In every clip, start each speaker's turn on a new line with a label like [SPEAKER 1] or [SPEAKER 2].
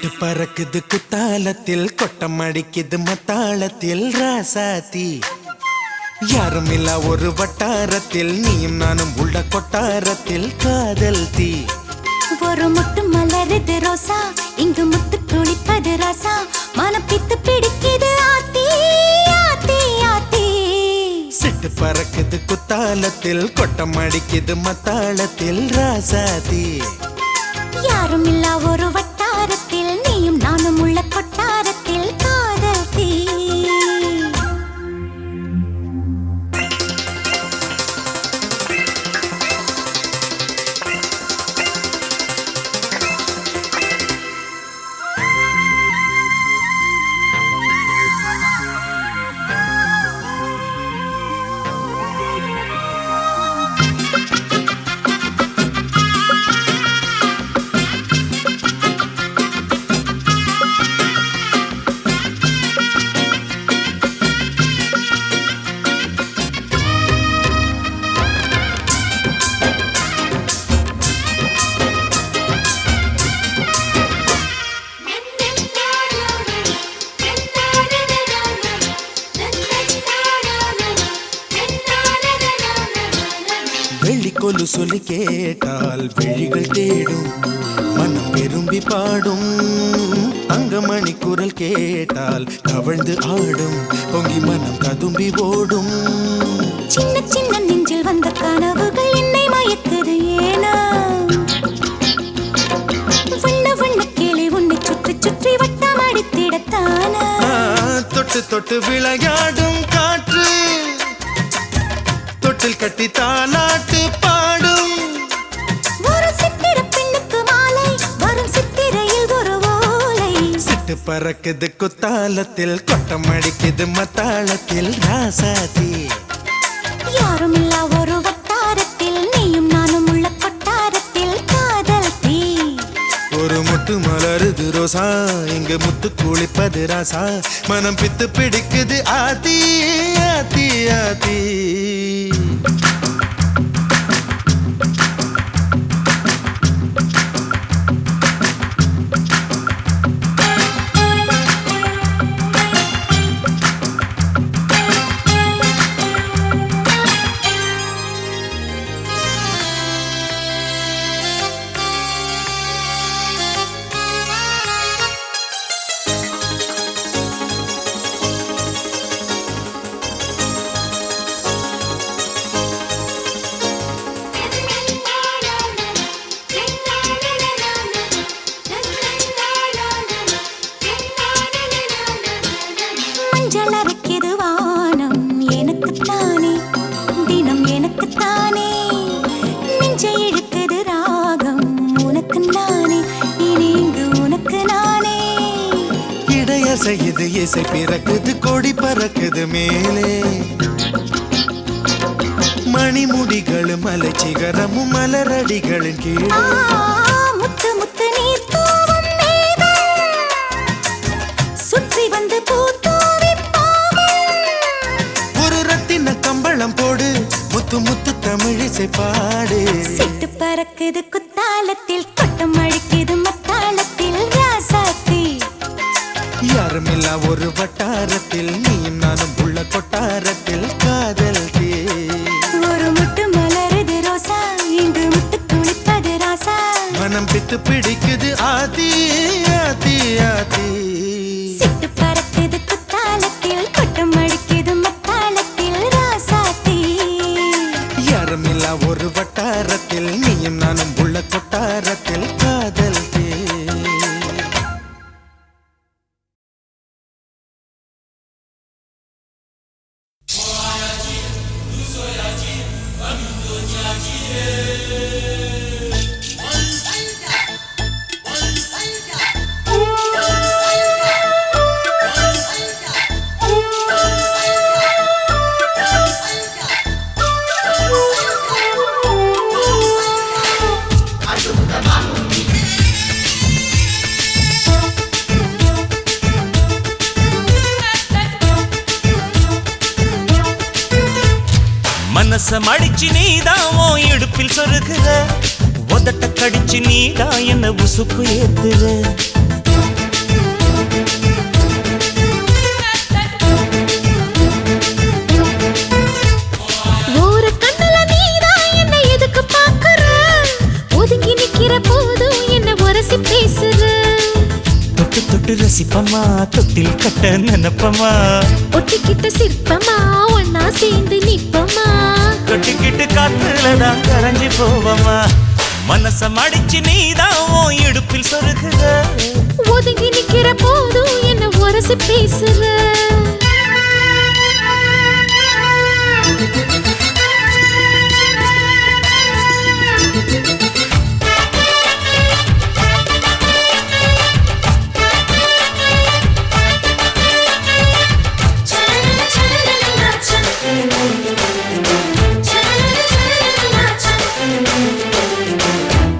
[SPEAKER 1] சிட்டு பறக்குது குத்தாலத்தில் கொட்டம் அடிக்குது மத்தாளத்தில் ராசாத்தி யாரும் இல்ல ஒரு வட்டாரத்தில் நீயும் நானும் உள்ள கொட்டாரத்தில் காதல் தீ
[SPEAKER 2] ஒரு முட்டு மலருது ரோசா இங்கு முத்து துளிப்பது ராசா மனப்பித்து பிடிக்குது ஆத்தி ஆத்தி ஆத்தி
[SPEAKER 1] சிட்டு பறக்குது குத்தாலத்தில் கொட்டம் அடிக்குது மத்தாளத்தில் ராசாத்தி
[SPEAKER 2] யாரும் இல்ல ஒரு வட்டாரத்தில் நீயும் நானும் உள்ள கொட்டாரத்தில் காதல் தீ
[SPEAKER 1] வெள்ளிக்கொலு சொல்லி கேட்டால் விழிகள் தேடும் மனம் விரும்பி பாடும் தங்கமணி குரல் கேட்டால் தவழ்ந்து ஆடும் பொங்கி மனம் கதும்பி ஓடும்
[SPEAKER 2] சின்ன சின்ன நெஞ்சில் வந்த கனவுகள் என்னை மயக்குது ஏனா வண்ண வண்ண கிளி உன்னை சுற்றி சுற்றி வட்டம் அடித்திடத்தானா
[SPEAKER 1] தொட்டு தொட்டு விளையாடும் காற்று தொட்டில் கட்டி தாலாட்டு பாடும்
[SPEAKER 2] ஒரு சித்திர பெண்ணுக்கு மாலை வரும் சித்திரையில் ஒரு ஓலை
[SPEAKER 1] சிட்டு பறக்குது குத்தாலத்தில் கொட்டம் அடிக்குது மத்தாளத்தில் ராசாதி
[SPEAKER 2] யாரும் இல்ல ஒரு வட்டாரத்தில் நீயும் நானும் உள்ள கொட்டாரத்தில் காதல் தீ
[SPEAKER 1] ஒரு முட்டு மலருது ரோசா இங்கு முத்து குளிப்பது ராசா மனம் பித்து பிடிக்குது ஆதி ஆதி ஆதி
[SPEAKER 2] மஞ்சள் அரைக்குது வானம் எனக்குத்தானே தினம் எனக்குத்தானே நெஞ்சை இழுக்குது ராகம் உனக்கு நானே இனி இங்கு உனக்கு நானே
[SPEAKER 1] இடையசையுது இசை பிறக்குது கொடி பறக்குது மேலே மணிமுடிகளும் மலை சிகரமும் மலரடிகளின் கீழே
[SPEAKER 2] முத்து முத்து நீர் தூவும் மேகம் சுற்றி வந்து பூத்தூவி
[SPEAKER 1] ஒரு ரத்தின கம்பளம் போடு முத்து முத்து தமிழிசை பாடு
[SPEAKER 2] சிட்டு பறக்குது குத்தாலத்தில் கொட்டம் அடிக்குது மத்தாளத்தில் ராசாத்தி
[SPEAKER 1] யாரும் இல்ல ஒரு வட்டாரத்தில் நீயும் நானும் உள்ள கொட்டாரத்தில் காதல் தீ
[SPEAKER 2] ஒரு முட்டு மலருது ரோசா இங்கு முத்து துளிப்பது ராசா
[SPEAKER 1] மனம் பித்து பிடிக்குது ஆதி ஆதி ஆதி
[SPEAKER 2] சிட்டு பறக்குது குத்தாலத்தில் கொட்டம் அடிக்குது மத்தாளத்தில் ராசாத்தி
[SPEAKER 1] யாரும் இல்ல ஒரு வட்டாரத்தில் நீயும் நானும் உள்ள கொட்டாரத்தில் காதல் தீ
[SPEAKER 3] மனச மடிச்சு நீதான் உன் இடுப்பில் சொருகுற உதட்ட கடிச்சு நீதான் என்ன உசுப்பு ஏத்துற தொட்டு ரசிப்பமா தொட்டில் கட்ட நினைப்பமா
[SPEAKER 4] ஒட்டிக்கிட்ட சிற்பமா ஒன்னா சேர்ந்து நிப்பமா
[SPEAKER 3] கட்டிக்கிட்டு காத்துலதான் கரைஞ்சி போவமா மனச மடிச்சு நீதான் உன் இடுப்பில் சொருகுற
[SPEAKER 4] ஒதுங்கி நிக்கிற போதும் என்ன உரசி பேசுற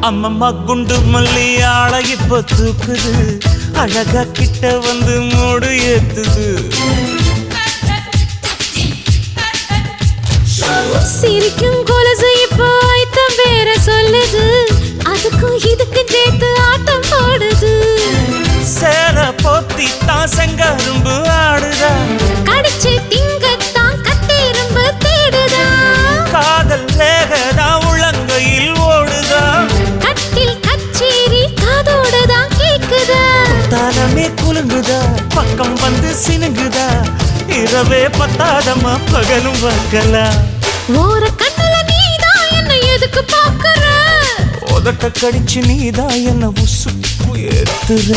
[SPEAKER 3] அம்மம்மா குண்டு மல்லி ஆள இப்ப தூக்குது அழகா கிட்ட வந்து மூடு ஏத்துது
[SPEAKER 4] சிரிக்கும் கொலுசு இப்போ ஐத்தம் வேற சொல்லுது அதுக்கும் இதுக்கும் சேர்த்து ஆட்டம் போடுது
[SPEAKER 3] சேல போத்தி தான் செங்கரும்பு ஆடுதா
[SPEAKER 4] கடிச்சு திங்கத்தான் கட்டெரும்பு தேடுதா
[SPEAKER 3] காதல் வேகதா உள்ளங்கையில் ஓடுதா
[SPEAKER 4] கட்டில் கச்சேரி காதோடுதான் கேக்குதா
[SPEAKER 3] தானமே குலுங்குதா பக்கம் வந்து சினுங்குதா இரவே பத்தாதமா பகலும் பார்க்கலாம்
[SPEAKER 4] ஓர கண்ணுல நீதான் என்ன எதுக்கு பாக்குற
[SPEAKER 3] உதட்ட கடிச்சு நீதான் என்ன உசுப்பு ஏத்துற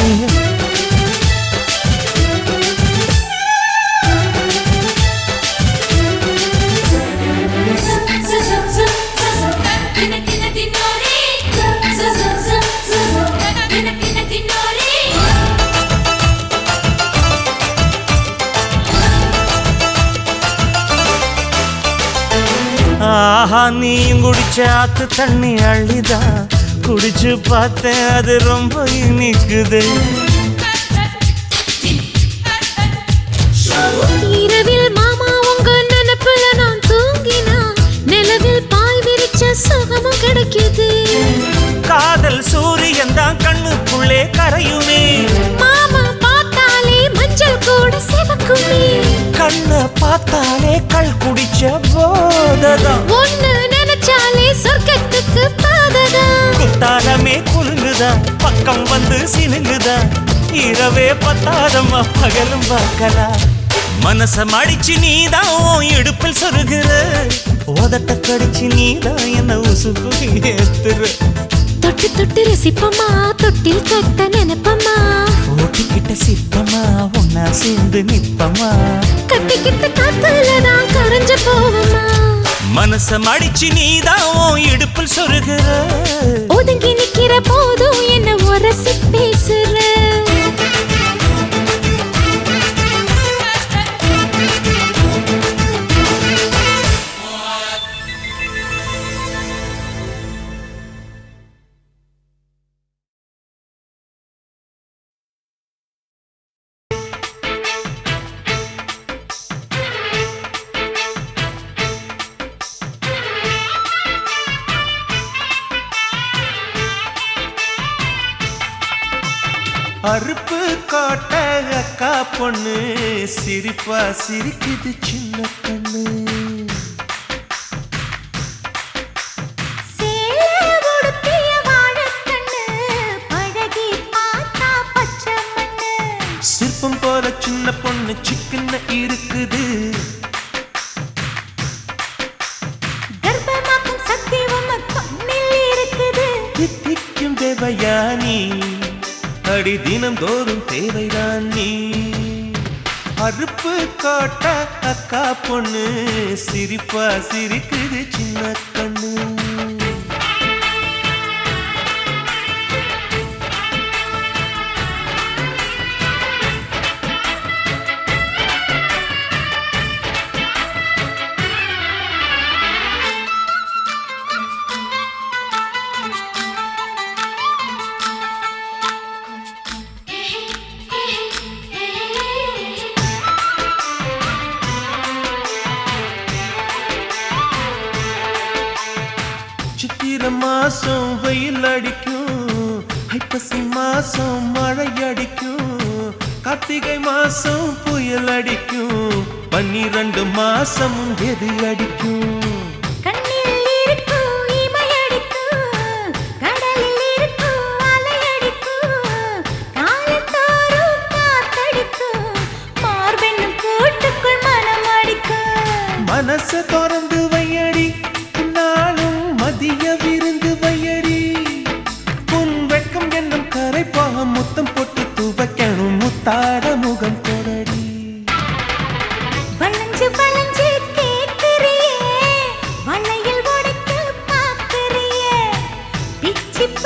[SPEAKER 3] ஆஹா நீயும் குடிச்ச ஆத்து தண்ணி அள்ளிதான் குடிச்சு பார்த்தேன் அது ரொம்ப இனிக்குது
[SPEAKER 4] இரவில் மாமா உங்க நினைப்புல நான் தூங்கினா நிலவில் பாய் விரிச்ச சுகமும் கிடைக்குது
[SPEAKER 3] காதல் சூரியன் தான் கண்ணுக்குள்ளே கரையுமே
[SPEAKER 4] மாமா பார்த்தாலே மஞ்சள் கூட சிவக்குமே
[SPEAKER 3] கண்ண பார்த்தாலே கள் குடிச்ச போததான்
[SPEAKER 4] ஒண்ணு நினைச்சாலே சொர்க்கத்துக்கு பாததா
[SPEAKER 3] குத்தாலமே குலுங்குதா பக்கம் வந்து சினுங்குதா இரவே பத்தாதம்மா பகலும் பார்க்கலாம் மனச மடிச்சு நீதான் உன் இடுப்பில் சொருகிற உதட்ட கடிச்சு நீதான் என்ன உசுப்பு ஏத்துற
[SPEAKER 4] தொட்டு தொட்டு ரசிப்பமா தொட்டில் கட்ட நினைப்பமா
[SPEAKER 3] ஓட்டிக்கிட்ட சிற்பமா ஒன்னா சேர்ந்து நிப்பமா
[SPEAKER 4] கட்டிக்கிட்ட காத்துலதான் கரைஞ்சு போவமா
[SPEAKER 3] மனச மடிச்சு நீதான் உன் இடுப்பில் சொருகிற
[SPEAKER 4] ஒதுங்கி நிக்கிற போதும் என்ன உரசி பேசுற
[SPEAKER 1] அறுப்பு காட்ட அக்கா பொண்ணு சிரிப்பா சிரிக்குது சின்ன கண்ணு சிற்பம் போல சின்ன பொண்ணு சிக்கன இருக்குது தித்திக்கும் தேவயானி அடி தினம் தோறும் தேவைதான் நீ அறுப்பு காட்ட அக்கா பொண்ணு சிரிப்பா சிரிக்குது சின்ன கண்ணு சித்திர மாசம் வெயில் அடிக்கும் ஐப்பசி மாசம் மழை அடிக்கும் கார்த்திகை மாசம் புயல் அடிக்கும் 12 மாசம் எது அடிக்கும்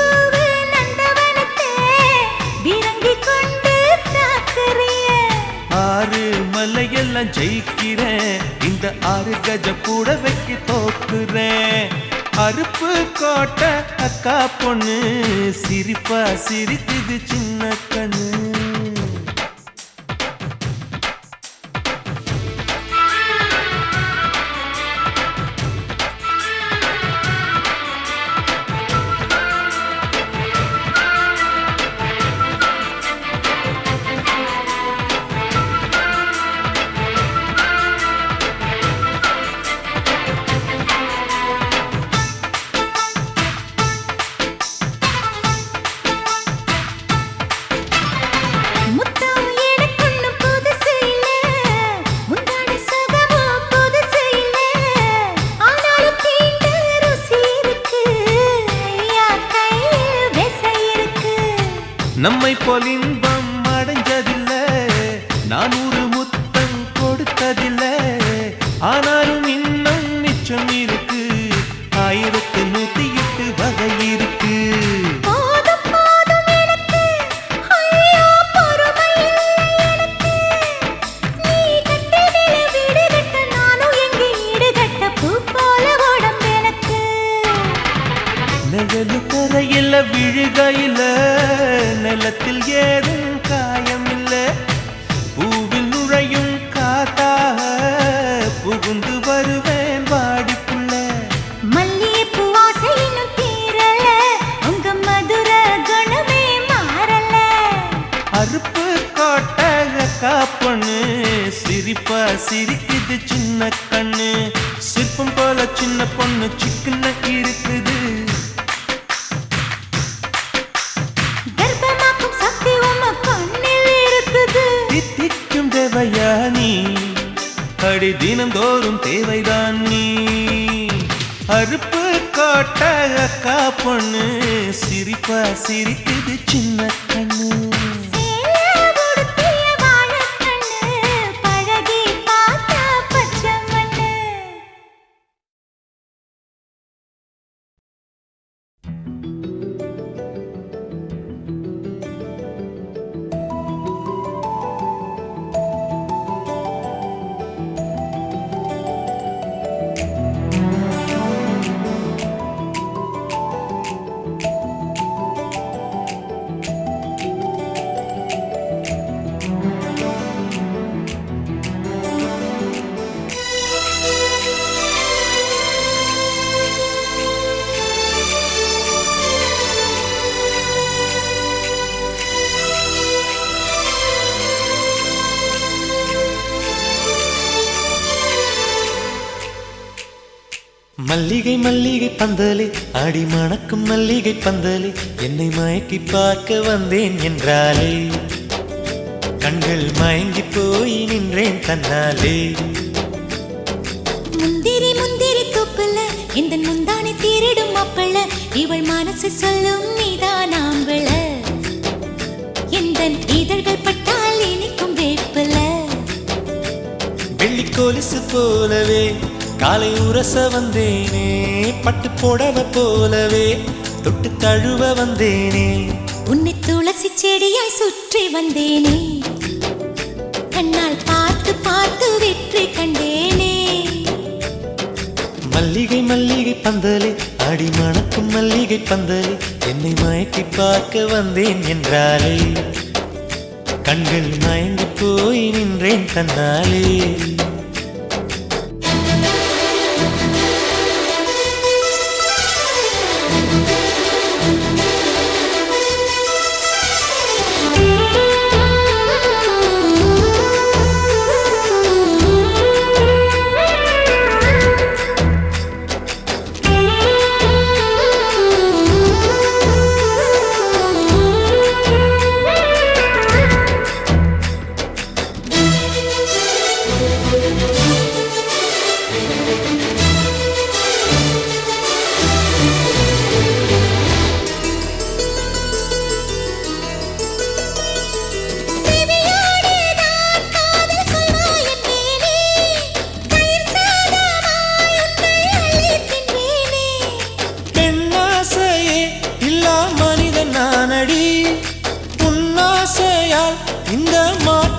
[SPEAKER 2] பூவு நந்தவனத்தே விரங்கி கொண்டு தாக்குறிய
[SPEAKER 3] ஆறு மலையெல்லாம் ஜெயிக்கிறேன் இந்த 6 கஜ கூட வைக்க தோக்குறேன் அருப்பு கோட்டை அக்கா பொண்ணு சிரிப்பா சிரிக்குது சின்ன கண்ணு
[SPEAKER 2] முத்தம் எனக்குன்னு புதுசு இல்ல முந்தான சுகமோ புதுசு இல்ல ஆனாலும் தீண்ட ருசி இருக்கு ஐயா கையில் விசை இருக்கு
[SPEAKER 3] நம்மை போல் இன்பம் அடைஞ்சதில்ல 400 முத்தம் கொடுத்ததில்ல ஆனாலும் இன்னும் மிச்சம் இருக்கு 1108 வகை இருக்கு
[SPEAKER 2] போதும் போதும் எனக்கு ஐயோ பொறுமை இல்லை எனக்கு நீ கட்டினில வீடு கட்ட நானும் எங்கே ஈடு கட்ட பூ போல உடம்பு எனக்கு
[SPEAKER 3] நிழலு தரையில விழுகையில நிலத்தில் ஏதும் காயமில்ல பூவில் நுழையும் காத்தாக புகுந்து வருவேன் வாடிக்குள்ள
[SPEAKER 2] மல்லிகைப்பூ வாசை இன்னும் தீரல உங்க மதுர குணமே மாறல
[SPEAKER 3] அருப்பு கோட்டை அக்கா பொண்ணு சிரிப்பா சிரிக்குது சின்ன கண்ணு சிற்பம் போல சின்ன பொண்ணு சிக்கன இருக்குது
[SPEAKER 2] கர்ப்பமாக்கும் சக்தி உம கண்ணில் இருக்குது
[SPEAKER 3] தித்திக்கும் தேவையா நீ அடி தினந்தோறும் தேவைதான் நீ அருப்பு கோட்டை அக்கா பொண்ணு சிரிப்பா சிரிக்குது சின்ன கண்ணு
[SPEAKER 2] சேலை உடுத்திய வாழைக்கண்ணு பழகி பார்த்தா பச்சை மண்ணு
[SPEAKER 5] மல்லிகை மல்லிகை பந்தலே ஆடி மணக்கும் மல்லிகை பந்தலே என்னை மயக்கி பார்க்க வந்தேன் என்றாலே கண்கள் மயங்கி போய் நின்றேன் தன்னாலே
[SPEAKER 2] முந்திரி முந்திரி தொப்புல இந்த முந்தானை திருடும் மாப்பிள்ள இவள் மனசு சொல்லும் நீதான் ஆம்பள எந்த இதழ்கள் பட்டால் இனிக்கும் வேப்பில
[SPEAKER 5] வெள்ளி கொலுசு போலவே காலை உரச வந்தேனே பட்டு புடவ போலவே தொட்டு தழுவ வந்தேனே
[SPEAKER 2] உன்னை துளசி செடியாய் சுற்றி வந்தேனே கண்ணால் பார்த்து பார்த்து வெற்றி கண்டேனே
[SPEAKER 5] மல்லிகை மல்லிகை பந்தலே ஆடி மணக்கும் மல்லிகை பந்தலே என்னை மயக்கி பார்க்க வந்தேன் என்றாலே கண்கள் மயங்கி போய் நின்றேன் தன்னாலே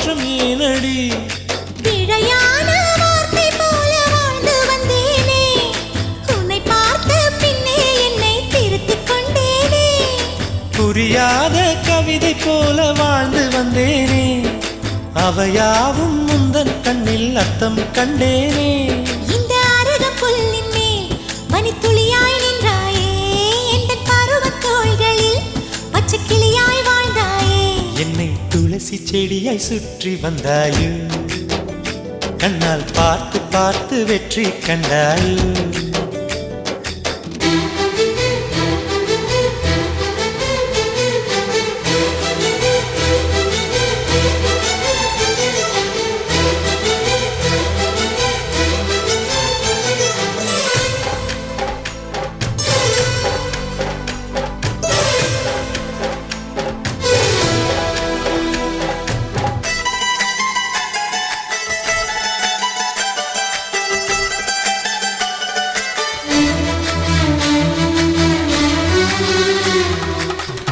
[SPEAKER 5] மாற்றம் ஏனடி
[SPEAKER 2] பிழையான வார்த்தை போல வாழ்ந்து வந்தேனே உன்னை பார்த்த பின்னே என்னை திருத்திக் கொண்டேனே
[SPEAKER 5] புரியாத கவிதை போல வாழ்ந்து வந்தேனே அவையாவும் முந்தன் கண்ணில் அர்த்தம் கண்டேனே
[SPEAKER 2] இந்த அருக புல்லின் மேல் பனித்துளியாய் நின்றாயே எந்தன் பருவத் தோள்களில் பச்சை கிளியாய் வாழ்ந்தாயே
[SPEAKER 5] என்னை துளசி செடியாய் சுற்றி வந்தாயோ கண்ணால் பார்த்து பார்த்து வெற்றி கண்டாயோ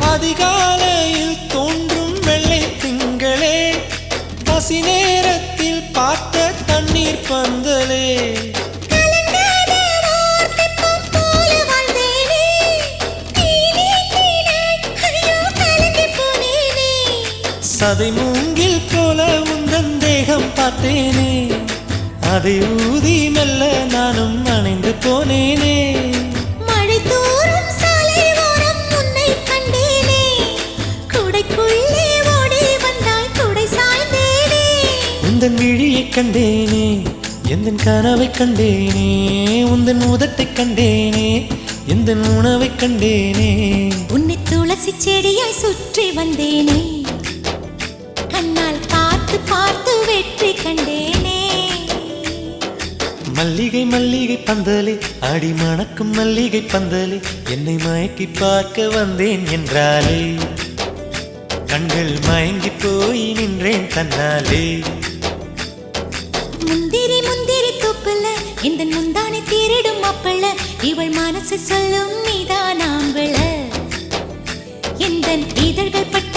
[SPEAKER 5] அதிகாலையில் தோன்றும் வெள்ளை திங்களே பசி நேரத்தில் பார்த்த தண்ணீர் பந்தலே
[SPEAKER 2] கலங்காத ஓர் தெப்பம் போல வாழ்ந்தேனே நீனே நீனாய் ஐயோ கலங்கிப் போனேனே
[SPEAKER 5] சதை மூங்கில் போல உந்தன் தேகம் பார்த்தேனே அதை ஊதி மெல்ல நானும் அணைந்து போனேனே
[SPEAKER 2] மழை தூறும் சாலை ஓரம் உன்னை கண்டேனே குடைக்குள்ளே ஓடி வந்தாய் குடை சாய்ந்தேனே
[SPEAKER 5] உந்தன் விழியைக் கண்டேனே எந்தன் கனவைக் கண்டேனே உந்தன் உதட்டைக் கண்டேனே எந்தன் உணவைக் கண்டேனே
[SPEAKER 2] உன்னை துளசி செடியாய் சுற்றி வந்தேனே கண்ணால் பார்த்து பார்த்து வெற்றி கண்டேனே
[SPEAKER 5] மல்லிகை மல்லிகை பந்தலே அடி மணக்கும் மல்லிகை பந்தலே என்னை மயக்கி பார்க்க வந்தேன் என்றாலே கண்கள் மயங்கி போய் நின்றேன் தன்னாலே
[SPEAKER 2] முந்திரி முந்திரி தூப்புல இந்த முந்தானை திருடும் மாப்பிள்ள இவள் மனசு சொல்லும் நீதான் ஆம்பள எந்த இதழ்கள் பட்டு